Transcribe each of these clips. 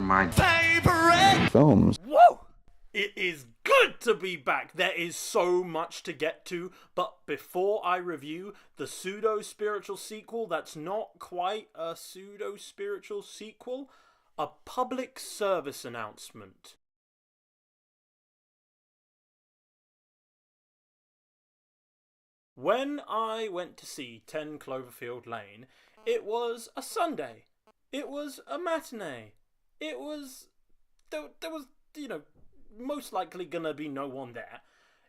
my favorite films. Whoa! It is good to be back. There is so much to get to, but before I review the pseudo-spiritual sequel that's not quite a pseudo-spiritual sequel, a public service announcement. When I went to see 10 Cloverfield Lane, it was a Sunday. It was a matinee. It was... There was, most likely gonna be no one there.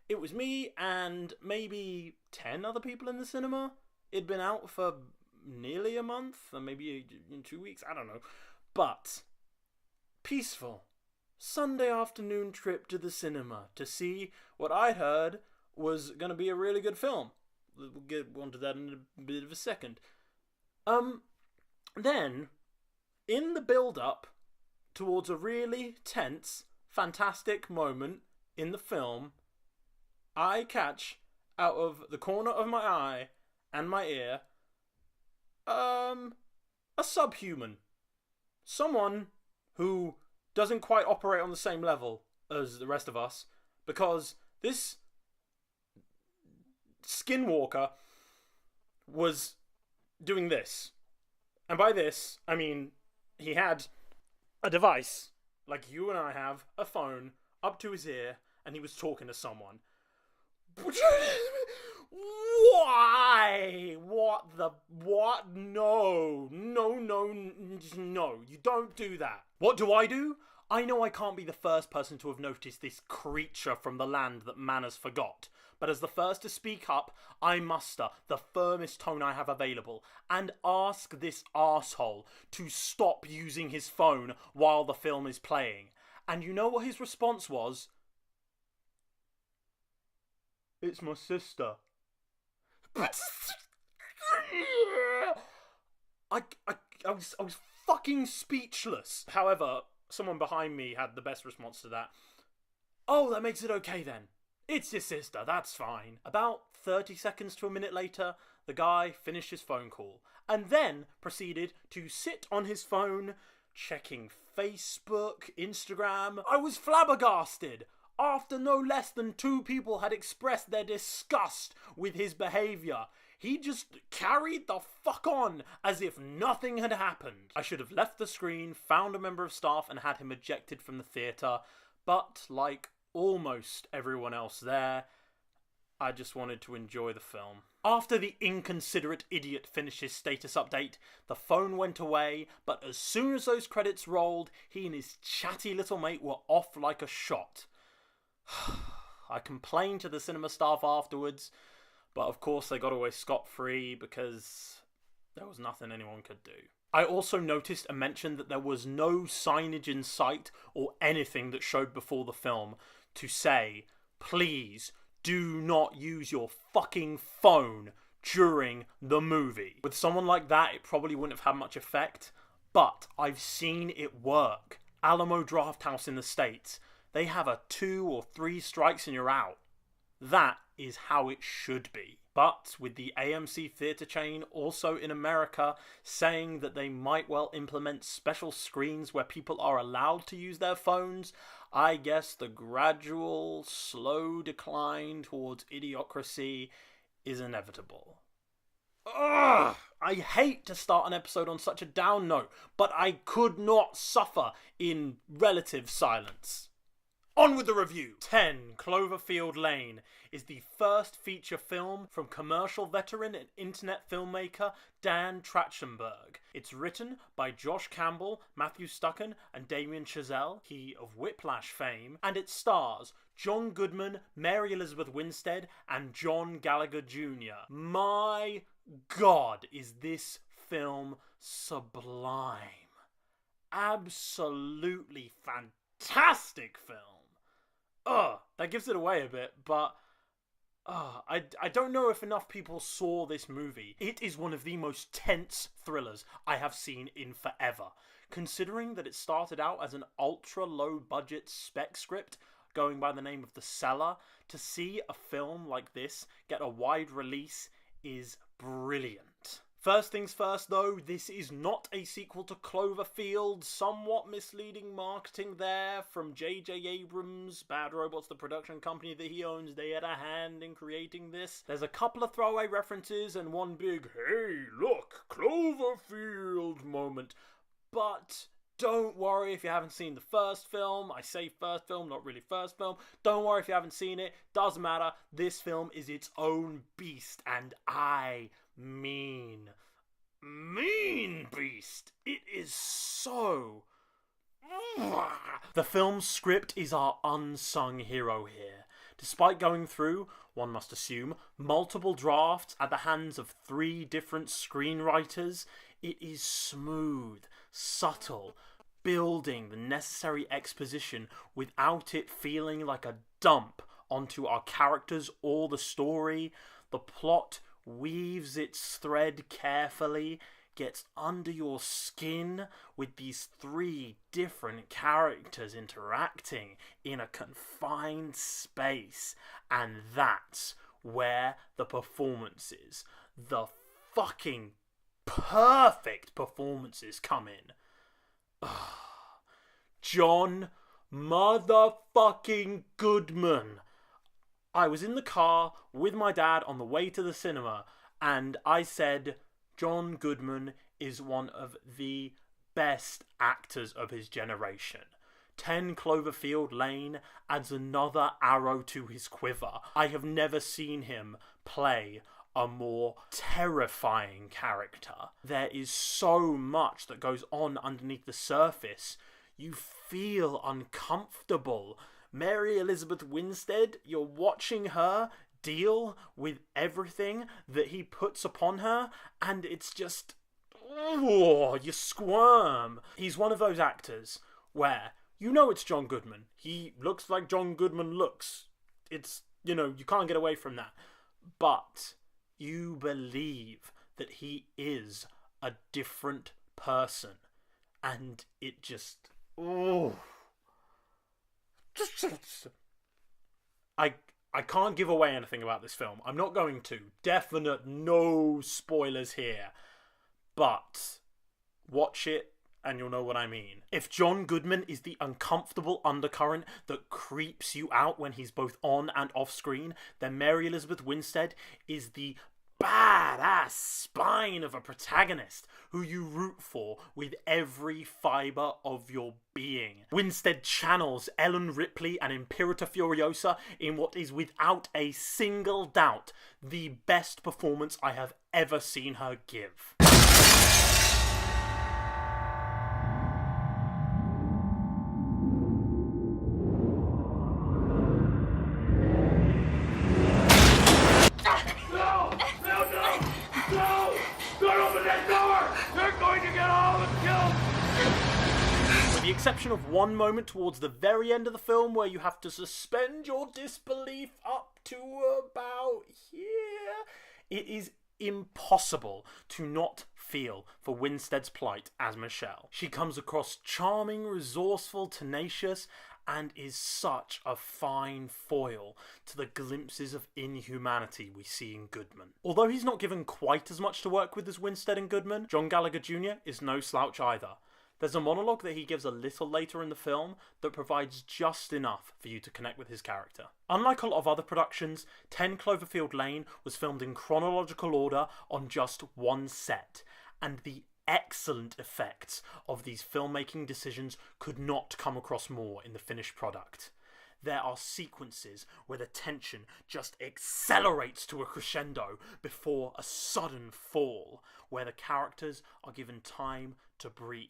It was me and maybe 10 other people in the cinema. It'd been out for nearly a month, or maybe in 2 weeks, I don't know. But, peaceful, Sunday afternoon trip to the cinema to see what I heard was gonna be a really good film. We'll get onto that in a bit of a second. Then, in the build-up towards a really tense, fantastic moment in the film, I catch, out of the corner of my eye and my ear, a subhuman. Someone who doesn't quite operate on the same level as the rest of us, because this skinwalker was doing this. And by this, I mean he had a device, like you and I have, a phone, up to his ear, and he was talking to someone. Why? What? No. You don't do that. What do? I know I can't be the first person to have noticed this creature from the land that manners forgot, but as the first to speak up, I muster the firmest tone I have available and ask this arsehole to stop using his phone while the film is playing. And you know what his response was? It's my sister. I was fucking speechless. However, someone behind me had the best response to that. Oh, that makes it okay then. It's your sister, that's fine. About 30 seconds to a minute later, the guy finished his phone call and then proceeded to sit on his phone, checking Facebook, Instagram. I was flabbergasted after no less than 2 people had expressed their disgust with his behaviour. He just carried the fuck on as if nothing had happened. I should have left the screen, found a member of staff and had him ejected from the theatre, but like almost everyone else there, I just wanted to enjoy the film. After the inconsiderate idiot finished his status update, the phone went away, but as soon as those credits rolled, he and his chatty little mate were off like a shot. I complained to the cinema staff afterwards, but of course they got away scot-free because there was nothing anyone could do. I also noticed a mention that there was no signage in sight or anything that showed before the film to say, please do not use your fucking phone during the movie. With someone like that, it probably wouldn't have had much effect, but I've seen it work. Alamo Drafthouse in the States, they have a 2 or 3 strikes and you're out. That is how it should be. But with the AMC theatre chain also in America saying that they might well implement special screens where people are allowed to use their phones, I guess the gradual, slow decline towards idiocracy is inevitable. Ugh! I hate to start an episode on such a down note, but I could not suffer in relative silence. On with the review. 10 Cloverfield Lane is the first feature film from commercial veteran and internet filmmaker Dan Trachtenberg. It's written by Josh Campbell, Matthew Stucken, and Damien Chazelle, he of Whiplash fame, and it stars John Goodman, Mary Elizabeth Winstead, and John Gallagher Jr. My God, is this film sublime. Absolutely fantastic film. That gives it away a bit, but I don't know if enough people saw this movie. It is one of the most tense thrillers I have seen in forever. Considering that it started out as an ultra-low budget spec script going by the name of The Cellar, to see a film like this get a wide release is brilliant. First things first though, this is not a sequel to Cloverfield. Somewhat misleading marketing there from J.J. Abrams. Bad Robot's the production company that he owns. They had a hand in creating this. There's a couple of throwaway references and one big, hey, look, Cloverfield moment. But don't worry if you haven't seen the first film. I say first film, not really first film. Don't worry if you haven't seen it. Doesn't matter. This film is its own beast, and I mean beast. It is so... The film's script is our unsung hero here. Despite going through, one must assume, multiple drafts at the hands of 3 different screenwriters, it is smooth, subtle, building the necessary exposition without it feeling like a dump onto our characters or the story. The plot weaves its thread carefully, gets under your skin with these 3 different characters interacting in a confined space, and that's where the performances, the fucking perfect performances, come in. John motherfucking Goodman. I was in the car with my dad on the way to the cinema, and I said, John Goodman is one of the best actors of his generation. 10 Cloverfield Lane adds another arrow to his quiver. I have never seen him play a more terrifying character. There is so much that goes on underneath the surface. You feel uncomfortable. Mary Elizabeth Winstead, you're watching her deal with everything that he puts upon her, and it's just, you squirm. He's one of those actors where you know it's John Goodman. He looks like John Goodman looks. It's, you can't get away from that. But you believe that he is a different person, and it just, I can't give away anything about this film. I'm not going to. Definite no spoilers here. But watch it and you'll know what I mean. If John Goodman is the uncomfortable undercurrent that creeps you out when he's both on and off screen, then Mary Elizabeth Winstead is the badass spine of a protagonist who you root for with every fibre of your being. Winstead channels Ellen Ripley and Imperator Furiosa in what is without a single doubt the best performance I have ever seen her give. With the exception of one moment towards the very end of the film where you have to suspend your disbelief up to about here, it is impossible to not feel for Winstead's plight as Michelle. She comes across charming, resourceful, tenacious, and is such a fine foil to the glimpses of inhumanity we see in Goodman. Although he's not given quite as much to work with as Winstead and Goodman, John Gallagher Jr. is no slouch either. There's a monologue that he gives a little later in the film that provides just enough for you to connect with his character. Unlike a lot of other productions, 10 Cloverfield Lane was filmed in chronological order on just one set, and the excellent effects of these filmmaking decisions could not come across more in the finished product. There are sequences where the tension just accelerates to a crescendo before a sudden fall, where the characters are given time to breathe.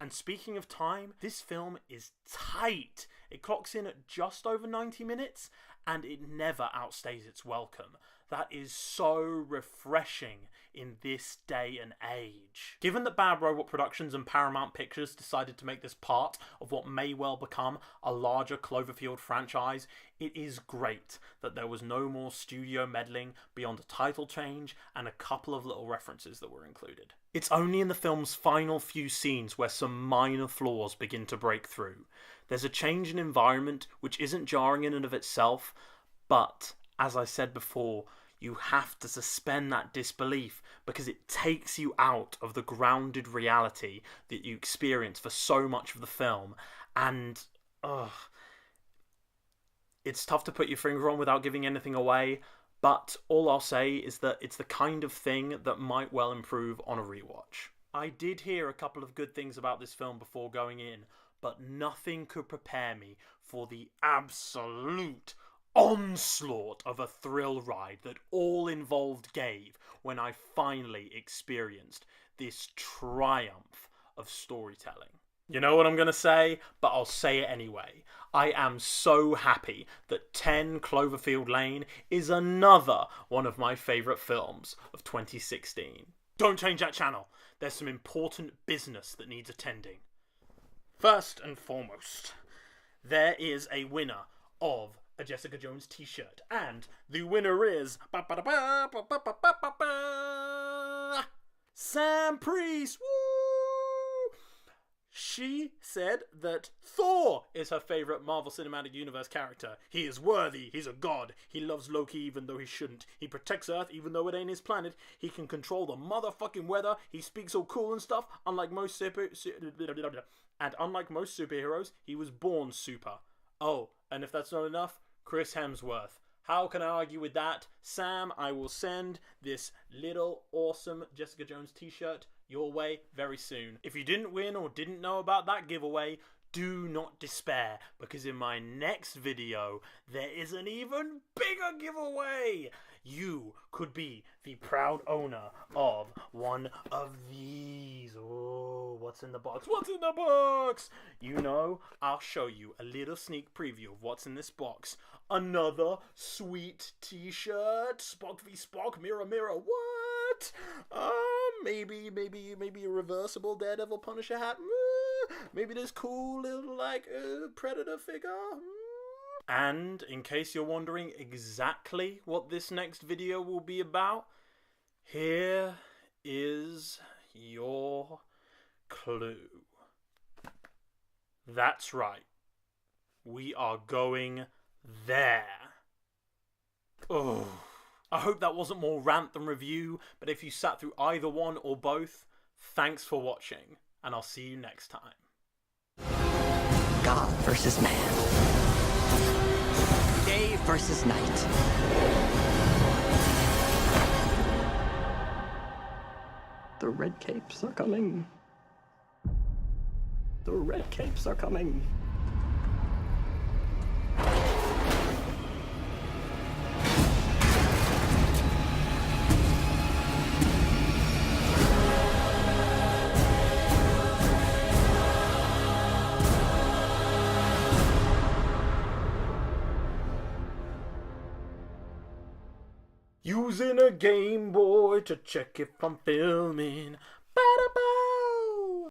And speaking of time, this film is tight. It clocks in at just over 90 minutes, and it never outstays its welcome. That is so refreshing in this day and age. Given that Bad Robot Productions and Paramount Pictures decided to make this part of what may well become a larger Cloverfield franchise, it is great that there was no more studio meddling beyond a title change and a couple of little references that were included. It's only in the film's final few scenes where some minor flaws begin to break through. There's a change in environment which isn't jarring in and of itself, but, as I said before, you have to suspend that disbelief because it takes you out of the grounded reality that you experience for so much of the film. And it's tough to put your finger on without giving anything away, but all I'll say is that it's the kind of thing that might well improve on a rewatch. I did hear a couple of good things about this film before going in, but nothing could prepare me for the absolute onslaught of a thrill ride that all involved gave when I finally experienced this triumph of storytelling. You know what I'm going to say, but I'll say it anyway. I am so happy that 10 Cloverfield Lane is another one of my favourite films of 2016. Don't change that channel. There's some important business that needs attending. First and foremost, there is a winner of a Jessica Jones t-shirt, and the winner is Sam Priest. Woo! She said that Thor is her favourite Marvel Cinematic Universe character. He is worthy, he's a god, he loves Loki even though he shouldn't, he protects Earth even though it ain't his planet, he can control the motherfucking weather, he speaks all cool and stuff, unlike most superheroes, he was born super. Oh, and if that's not enough, Chris Hemsworth. How can I argue with that? Sam, I will send this little awesome Jessica Jones t-shirt your way very soon. If you didn't win or didn't know about that giveaway, do not despair, because in my next video, there is an even bigger giveaway. You could be the proud owner of one of these. Oh, what's in the box? What's in the box? You know, I'll show you a little sneak preview of what's in this box. Another sweet t-shirt. Spock v Spock, mirror, mirror, what? Maybe a reversible Daredevil Punisher hat. Maybe this cool little, Predator figure. And in case you're wondering exactly what this next video will be about, here is your clue. That's right. We are going there. Oh, I hope that wasn't more rant than review, but if you sat through either one or both, thanks for watching, and I'll see you next time. God versus man. Day versus night. The red capes are coming. The red capes are coming. Using a Game Boy to check if I'm filming. Ba-da-ba.